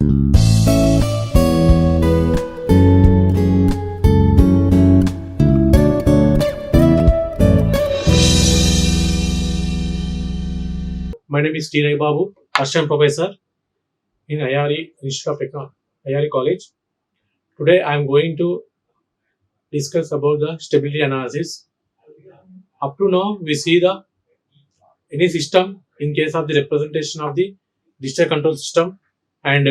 My name is Ravi Babu, Assistant Professor in IARE, Institute of Technology, IARE College. Today I am going to discuss about the stability analysis. Up to now, we see the any system in case of the representation of the digital control system, and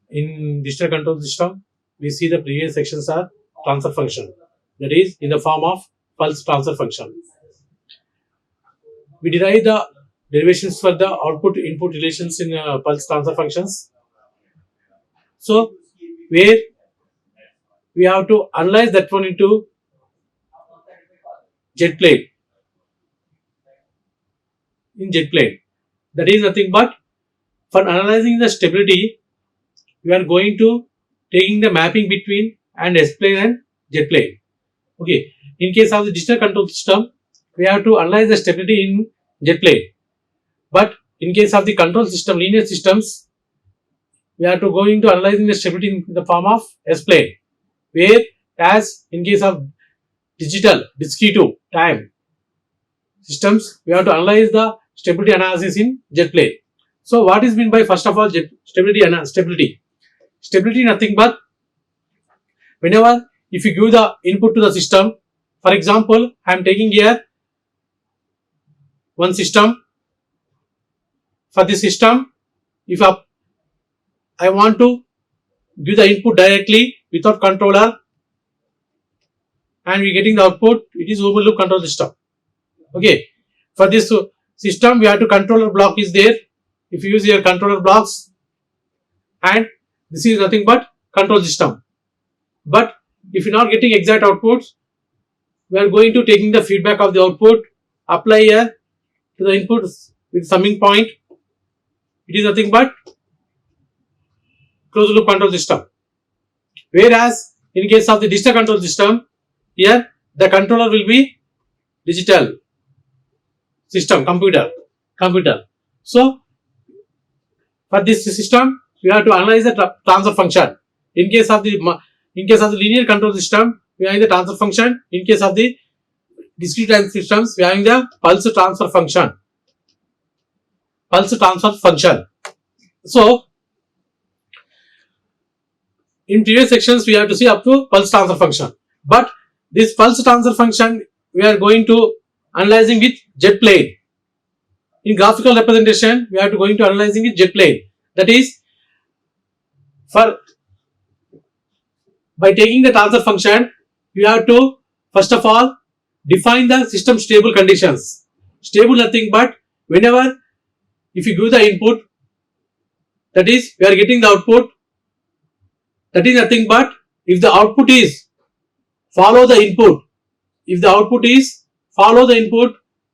in digital control system, we see the previous sections are transfer function, that is in the form of pulse transfer function. We derive the derivations for the output input relations in pulse transfer functions. So where we have to analyze that one into jet plane. In jet plane, that is nothing but for analyzing the stability, we are going to taking the mapping between and S plane and jet plane. Okay, in case of the digital control system, we have to analyze the stability in jet plane. But in case of the control system, linear systems, we are to going to analyzing the stability in the form of S plane. Whereas in case of digital, discrete time systems, we have to analyze the stability analysis in jet plane. So what is meant by first of all stability? Stability nothing but whenever if you give the input to the system, for example, I am taking here one system. For this system, if I want to give the input directly without controller and we getting the output, it is open loop control system. Okay, for this system we have to controller block is there. If you use your controller blocks, and this is nothing but control system. But if you are not getting exact outputs, we are going to taking the feedback of the output, apply here to the input with summing point. It is nothing but closed loop control system. Whereas in case of the digital control system, here the controller will be digital system, computer. So for this system, we have to analyze the transfer function. In case of the linear control system, we are in the transfer function. In case of the discrete time systems, we are in the pulse transfer function. So in previous sections we have to see up to pulse transfer function, but this pulse transfer function we are going to analyzing with jet plane. In graphical representation, we are going to analyzing with jet plane. That is, by taking the transfer function, you have to first of all define the system stable conditions. Stable nothing but whenever if you give the input, that is we are getting the output, that is nothing but if the output is follow the input,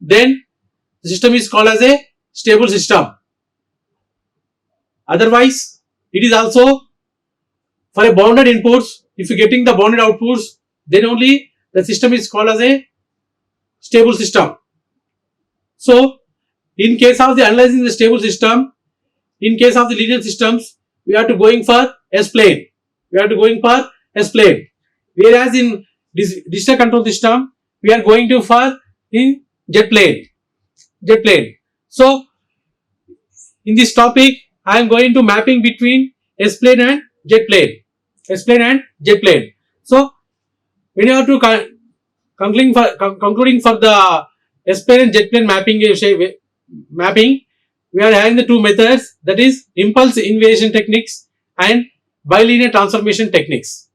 then the system is called as a stable system. Otherwise, it is also for a bounded inputs. If you are getting the bounded outputs, then only the system is called as a stable system. So in case of the analyzing the stable system, in case of the linear systems, we are to going for S plane. Whereas in this digital control system, we are going to for in jet plane. So in this topic, I am going to mapping between S plane and jet plane. So when you have to concluding for the S plane and jet plane mapping, we are having the two methods, that is impulse invasion techniques and bilinear transformation techniques.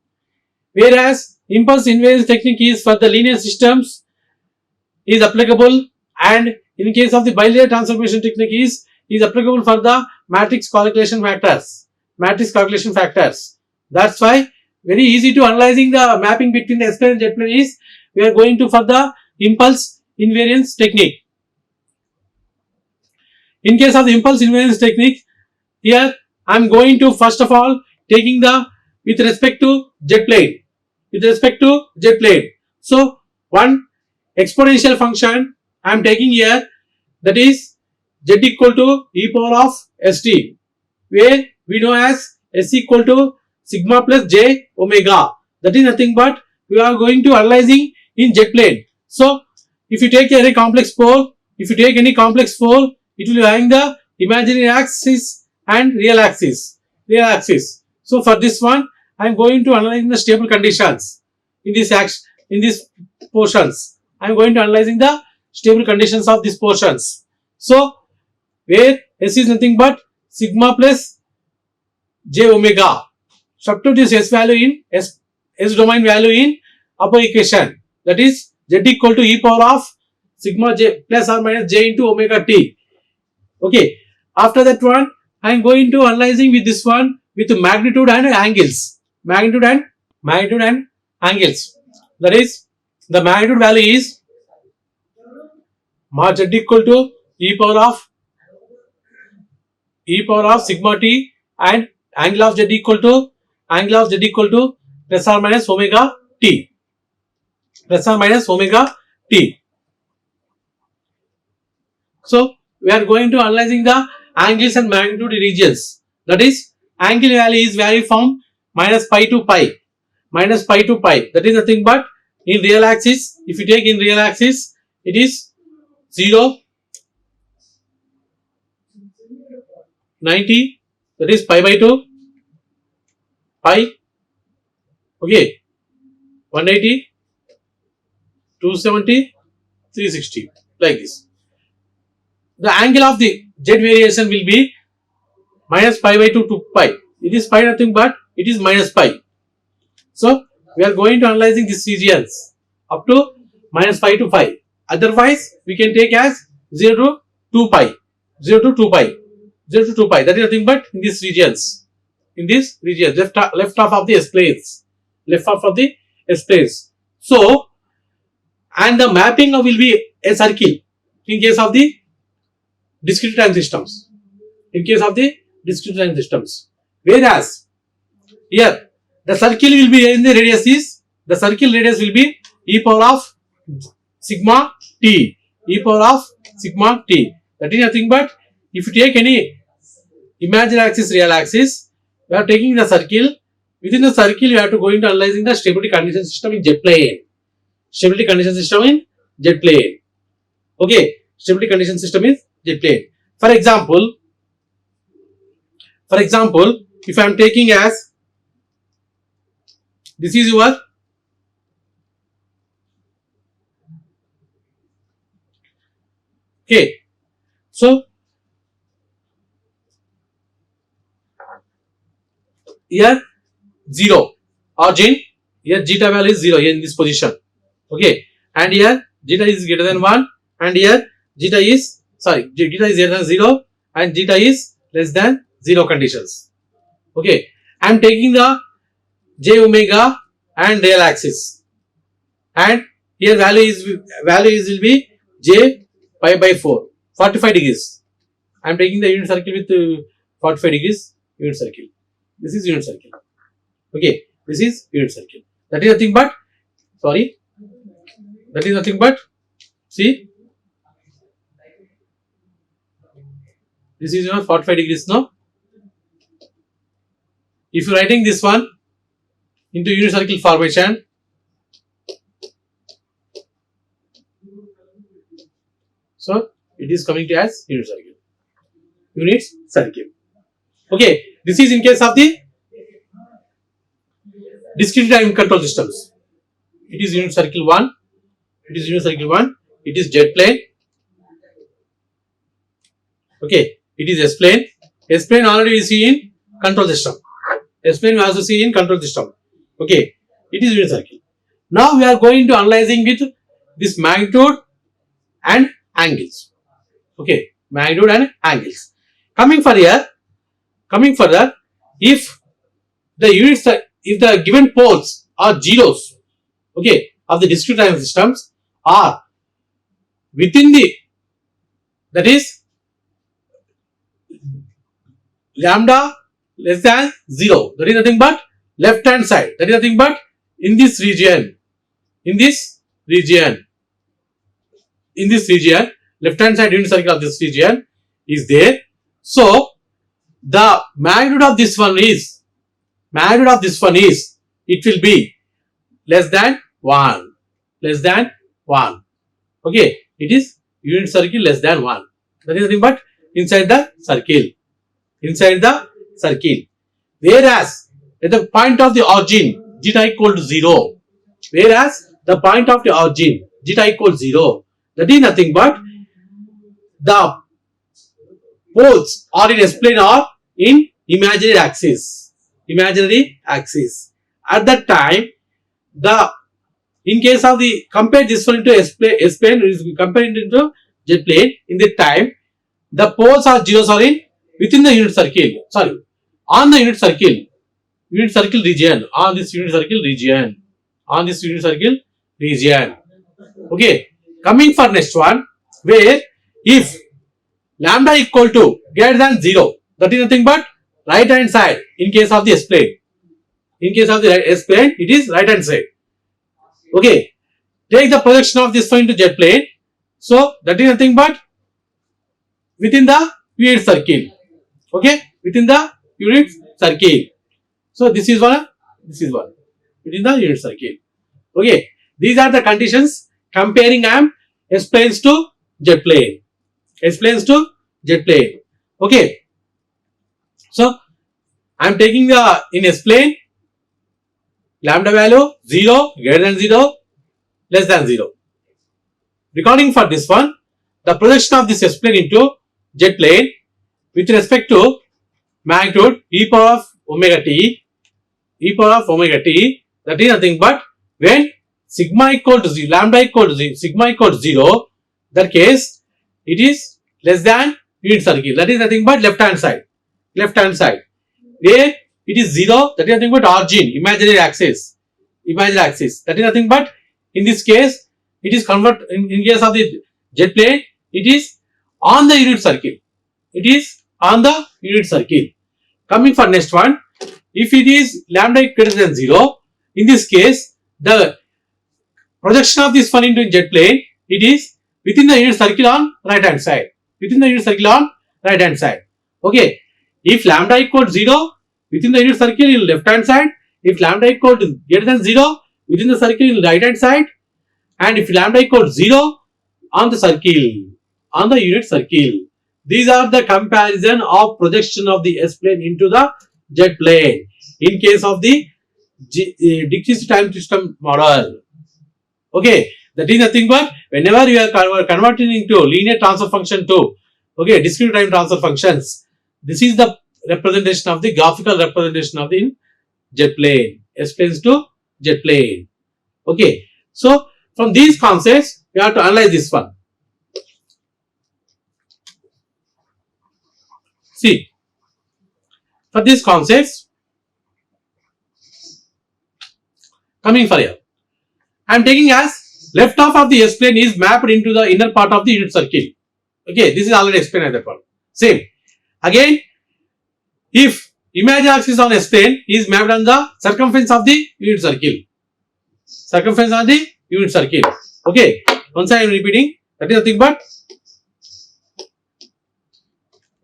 Whereas impulse invasion technique is for the linear systems is applicable, and in case of the bilinear transformation technique is applicable for the matrix calculation factors. That's why very easy to analyzing the mapping between the S plane and jet plane is we are going to for the impulse invariance technique. In case of the impulse invariance technique, here I am going to first of all taking the with respect to jet plane. So one exponential function I am taking here, that is z equal to e power of st, where we know as S equal to sigma plus j omega. That is nothing but we are going to analyzing in jet plane. So if you take any complex pole, it will be having the imaginary axis and real axis. So for this one, I am going to analyze the stable conditions in this portions. I am going to analyzing the stable conditions of these portions. So where S is nothing but sigma plus j omega. Substitute this S value in S domain value in upper equation. That is z equal to e power of sigma j plus or minus j into omega t. Okay. After that one, I am going to analyzing with this one with magnitude and angles. Magnitude and angles. That is the magnitude value is z equal to e power of sigma t and angle of z equal to plus or minus omega t. So we are going to analyzing the angles and magnitude regions. That is angle value is vary from minus pi to pi. That is nothing but in real axis. If you take in real axis, it is 0, 90. That is pi by 2, pi. Okay, 180, 270, 360, like this. The angle of the jet variation will be minus pi by 2 to pi. It is pi nothing but it is minus pi. So we are going to analyzing these regions up to minus pi to pi. Otherwise, we can take as 0 to 2 pi. 0 to 2 pi. That is nothing but in these regions. Left half of the S planes. So, and the mapping will be a circle in case of the discrete time systems. Whereas here the circle will be in the radius will be e power of sigma t. That is nothing but if you take any imaginary axis, real axis, we are taking the circle. Within the circle, you have to go into analyzing the stability condition system in jet plane. Okay, stability condition system is jet plane. For example, if I am taking as this is your okay. So here 0 origin, here zeta value is 0 here in this position. Okay, and here zeta is greater than 1 and here zeta is greater than 0 and zeta is less than 0 conditions. Okay, I am taking the j omega and real axis and here value will be j pi by 4, 45 degrees. I am taking the unit circle with 45 degrees unit circle. This is unit circle. Okay, this is unit circle. That is nothing but see, this is your 45 degrees now. If you are writing this one into unit circle formation, so it is coming to as unit circle. Okay, this is in case of the discrete time control systems. It is unit circle 1. It is jet plane. Okay, it is S plane. S plane already we see in control system. Okay, it is unit circle. Now we are going to analyzing with this magnitude and angles. Okay, magnitude and angles. Coming further, if the given poles are zeros, okay, of the discrete time systems are within that is lambda less than 0, that is nothing but left hand side, that is nothing but in this region, left hand side unit circle of this region is there. So the magnitude of this one is, it will be less than 1. Okay, it is unit circle less than 1. That is nothing but inside the circle. Whereas at the point of the origin, zeta equal to 0. That is nothing but the poles are in S-plane or in imaginary axis. At that time, in case of the compare this one into S-plane, compare it into Z-plane. In the time, the poles or zeros are in within the unit circle. Sorry, on the unit circle region. On this unit circle region. Okay. Coming for next one, where if lambda equal to greater than 0, that is nothing but right hand side. In case of the S-plane, it is right hand side. Okay, take the projection of this one into Z-plane. So that is nothing but within the unit circle. Okay, within the unit circle. So this is one within the unit circle. Okay, these are the conditions comparing S-planes to Z-plane. Okay, so I am taking the in S-plane lambda value 0, greater than 0, less than 0. Recording for this one, the projection of this S-plane into Z-plane with respect to magnitude e power of omega t, that is nothing but when sigma equal to 0, lambda equal to 0, sigma equal to 0, that case it is less than unit circle. That is nothing but left hand side. Where it is 0, that is nothing but origin, imaginary axis. That is nothing but in this case it is convert in case of the Z-plane, it is on the unit circle. Coming for next one, if it is lambda greater than 0, in this case the projection of this one into Z-plane, it is within the unit circle on right hand side. Okay, if lambda equal to 0, within the unit circle in left hand side. If lambda equal to greater than 0, within the circle in right hand side. And if lambda equal to 0, on the unit circle. These are the comparison of projection of the S-plane into the Z-plane in case of the discrete time system model. Okay, that is nothing but whenever you are converting into linear transfer function to discrete time transfer functions, this is the representation of the graphical representation of the Z-plane, S-planes to Z-plane. Okay, so from these concepts we have to analyze this one. See, for these concepts, coming for here, I am taking as left half of the S-plane is mapped into the inner part of the unit circle. Okay, this is already explained at that point. Same. Again, if imaginary axis on S-plane is mapped on the circumference of the unit circle. Okay, once I am repeating, that is nothing but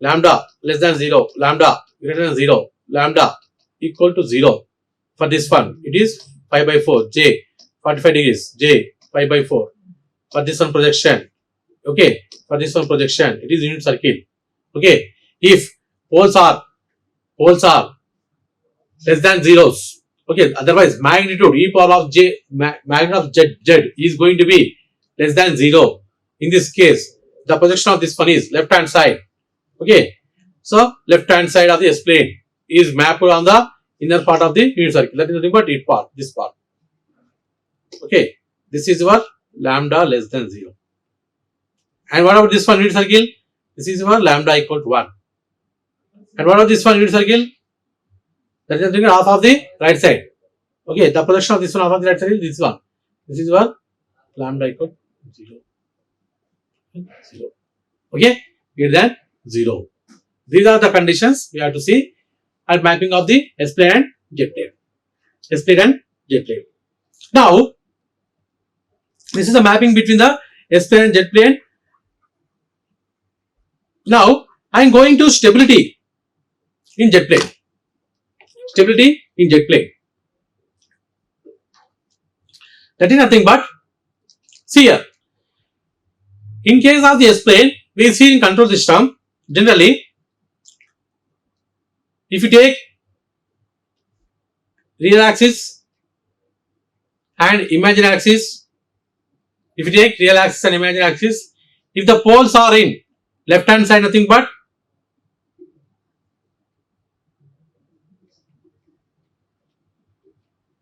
lambda less than 0, lambda greater than 0, lambda equal to 0. For this one, it is pi by 4, j 45 degrees, j pi by 4. For this one projection, okay, for this one projection, it is unit circle. Okay, if poles are less than zeros, okay, otherwise magnitude e power of j, magnitude of z is going to be less than 0. In this case, the projection of this one is left hand side. Okay, so left hand side of the S-plane is mapped on the inner part of the unit circle. That is nothing but this part. Okay, this is your lambda less than 0. And what about this one unit circle? This is your lambda equal to 1. And what about this one unit circle? That is half of the right side. Okay, the projection of this one half of the right side is this one. This is your lambda equal to 0. Okay, greater than 0. These are the conditions we have to see at mapping of the S-plane and Z-plane. Now, this is the mapping between the S-plane and Z-plane. Now, I am going to stability. in jet plane. Stability in jet plane. That is nothing but, see here, in case of the S plane, we see in control system, generally, if you take real axis and imaginary axis, if you take real axis and imaginary axis, if the poles are in left hand side, nothing but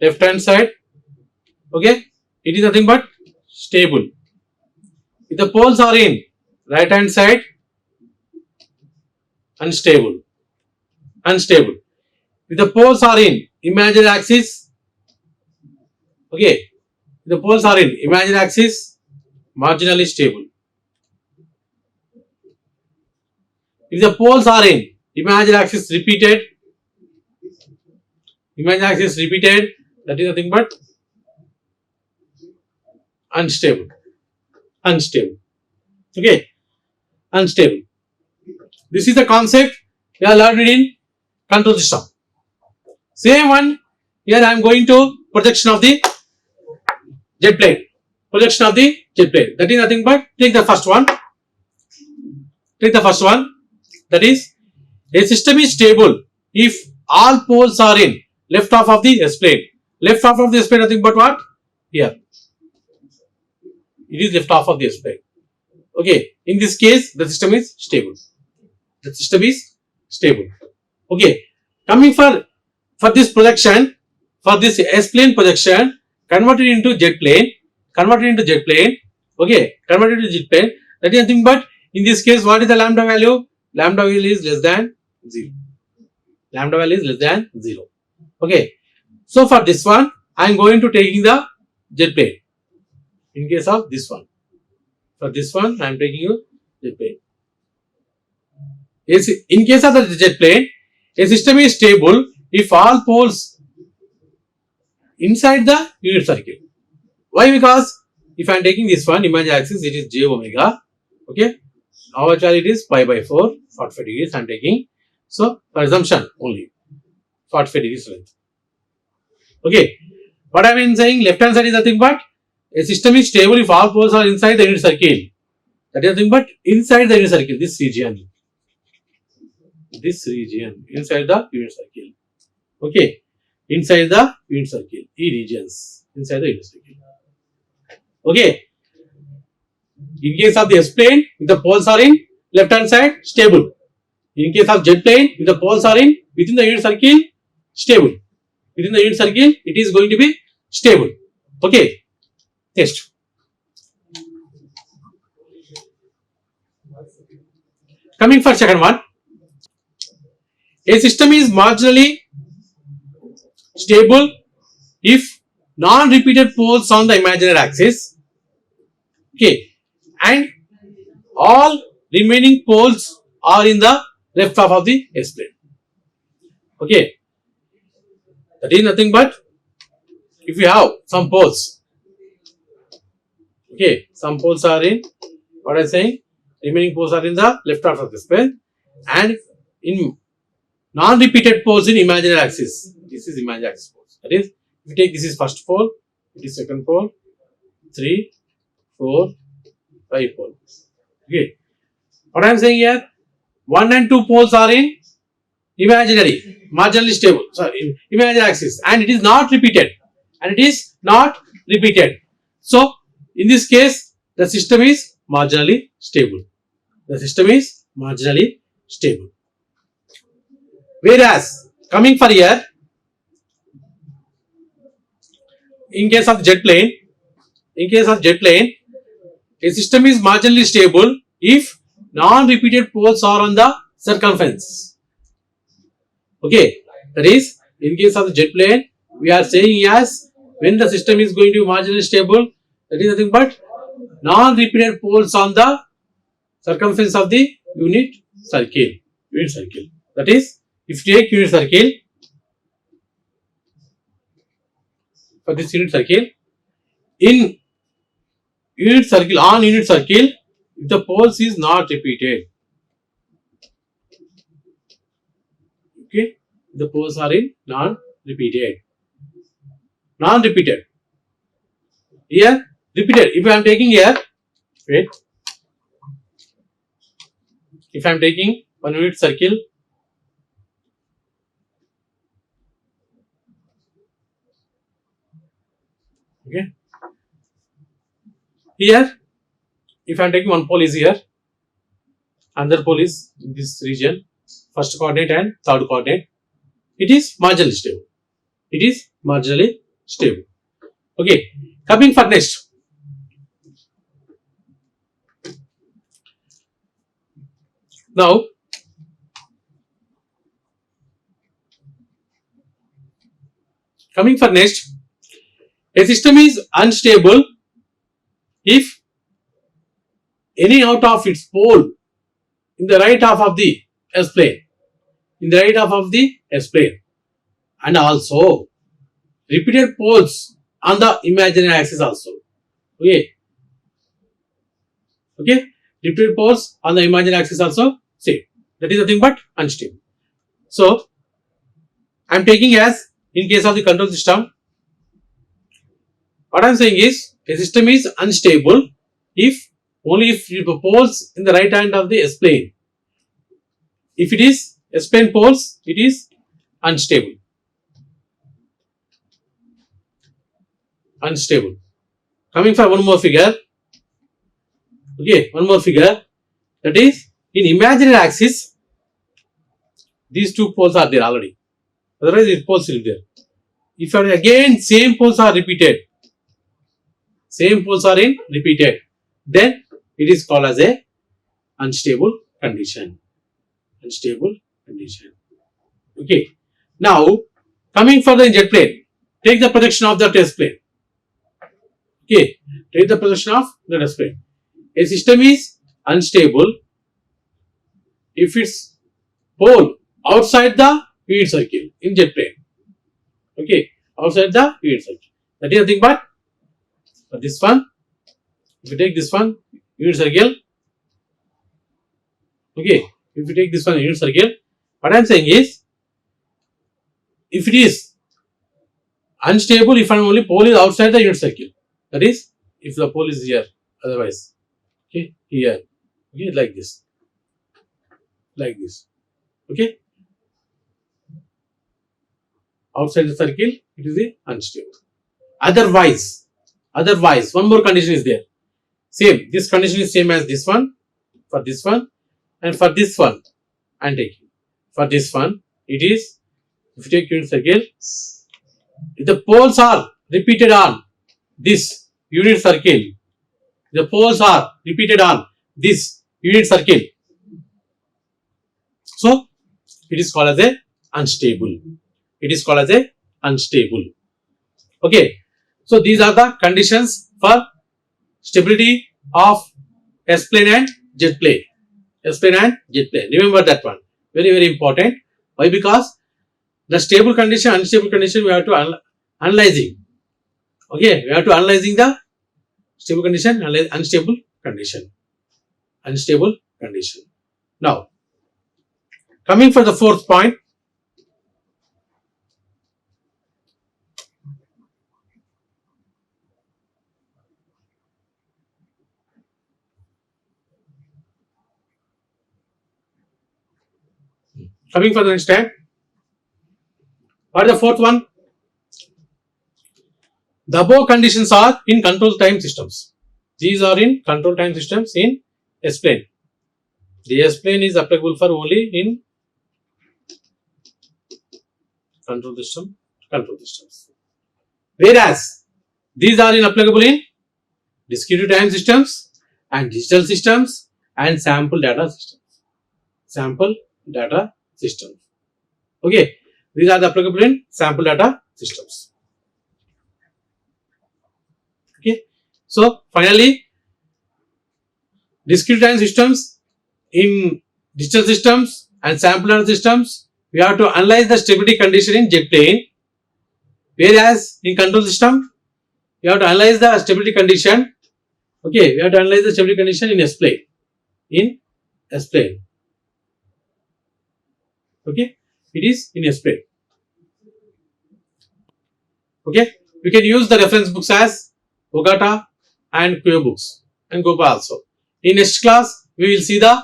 left hand side, okay, it is nothing but stable. If the poles are in right hand side, unstable. Unstable. If the poles are in imaginary axis, okay, if the poles are in imaginary axis, marginally stable. If the poles are in imaginary axis repeated, that is nothing but unstable. Unstable. Okay, unstable. This is the concept we are learned in control system. Same one here I am going to projection of the jet plane. Projection of the jet plane. That is nothing but, take the first one. Take the first one. That is, a system is stable if all poles are in left half of the S plane. Left half of the S plane, nothing but what? Here. It is left half of the S plane. Okay. In this case, the system is stable. The system is stable. Okay. Coming for this projection, for this S plane projection, converted into jet plane. Okay. Converted into jet plane. That is nothing but, in this case, what is the lambda value? Lambda value is less than 0. Lambda value is less than 0. Okay. So for this one, I am going to taking the jet plane. In case of this one. For this one, I am taking you jet plane. In case of the jet plane, a system is stable if all poles inside the unit circle. Why? Because if I am taking this one, imaginary axis, it is j omega. Okay. Our value it is pi by 4, 45 degrees I am taking. So, for assumption only, 45 degrees length. Okay. What I am saying, left hand side is nothing but, a system is stable if all poles are inside the unit circle. That is nothing but inside the unit circle, this region. Inside the unit circle. Okay. Inside the unit circle, E regions, inside the unit circle. Okay. In case of the S plane, if the poles are in left hand side, stable. In case of jet plane, if the poles are in within the unit circle, stable. Within the unit circle, it is going to be stable. Okay. Next. Coming for second one. A system is marginally stable if non-repeated poles on the imaginary axis. Okay. And all remaining poles are in the left half of the S plane. Okay. That is nothing but, if you have some poles. Okay. Some poles are in, what I am saying, remaining poles are in the left half of the S plane. And in non-repeated poles in imaginary axis. This is imaginary axis poles. That is, if you take this is first pole, it is second pole, 3, 4, 5 poles. Okay. What I am saying here, 1 and 2 poles are in imaginary, marginally stable, imaginary axis, and it is not repeated. So, in this case, the system is marginally stable. Whereas, coming for here, in case of jet plane, a system is marginally stable if non-repeated poles are on the circumference. Okay, that is, in case of the jet plane, we are saying yes, when the system is going to be marginally stable, that is nothing but non-repeated poles on the circumference of the unit circle. That is, if you take unit circle, for this unit circle, in unit circle, if the poles is not repeated, Okay, the poles are in non-repeated. Non-repeated. Here, repeated. If I am taking here, wait. If I am taking 1 unit circle, okay. Here, if I am taking one pole is here, another pole is in this region, first coordinate and third coordinate. It is marginally stable. It is marginally stable. Okay, coming for next. Now, coming for next, a system is unstable if any out of its pole in the right half of the S-plane, in the right half of the S-plane, and also repeated poles on the imaginary axis also. Okay, okay, repeated poles on the imaginary axis also same. That is nothing but unstable. So, I am taking as in case of the control system. What I am saying is a system is unstable if only if the poles in the right hand of the S-plane. If it is S-plane poles, it is unstable. Unstable. Coming for one more figure. Okay, one more figure. That is in imaginary axis, these two poles are there already. Otherwise, these poles will be there. If again same poles are repeated, same poles are in repeated, then it is called as a unstable condition. Unstable condition. Okay. Now, coming for the jet plane, take the projection of the test plane. Okay. Take the projection of the test plane. A system is unstable if its pole outside the unit circle in jet plane. Okay. Outside the unit circle. That is nothing but for this one. If you take this one, unit circle. Okay. If you take this one, unit circle, what I am saying is, if it is unstable, if and only pole is outside the unit circle, that is, if the pole is here, otherwise, okay, here, okay, like this, okay, outside the circle, it is a unstable. Otherwise, one more condition is there. Same, this condition is same as this one, for this one, and for this one, I am taking. For this one, it is, if you take unit circle, if the poles are repeated on this unit circle, the poles are repeated on this unit circle, so it is called as a unstable. It is called as a unstable. Okay, so these are the conditions for stability of S-plane and jet plane. S-plane and jet plane. Remember that one. Very, very important. Why? Because the stable condition, unstable condition, we have to analyzing. Okay, we have to analyzing the stable condition, unstable condition. Unstable condition. Now, coming for the fourth point. Coming for the next time. What is the fourth one? The above conditions are in control time systems. These are in control time systems in S-plane. The S-plane is applicable for only in control systems. Whereas these are applicable in discrete time systems and digital systems and sample data systems. Sample data systems. Okay, these are applicable in sample data systems. Okay, so finally, discrete time systems, in digital systems and sample data systems, we have to analyze the stability condition in jet plane. Whereas in control system, we have to analyze the stability condition. Okay, we have to analyze the stability condition in S-plane. In S-plane. Okay, It is in S-plane. Okay, we can use the reference books as Ogata and Queer books and Gopa also. In next class, we will see the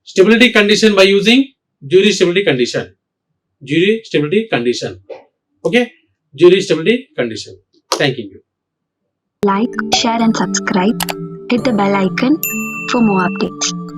stability condition by using jury stability condition. Jury stability condition. Okay, jury stability condition. Thank you. Like, share and subscribe. Hit the bell icon for more updates.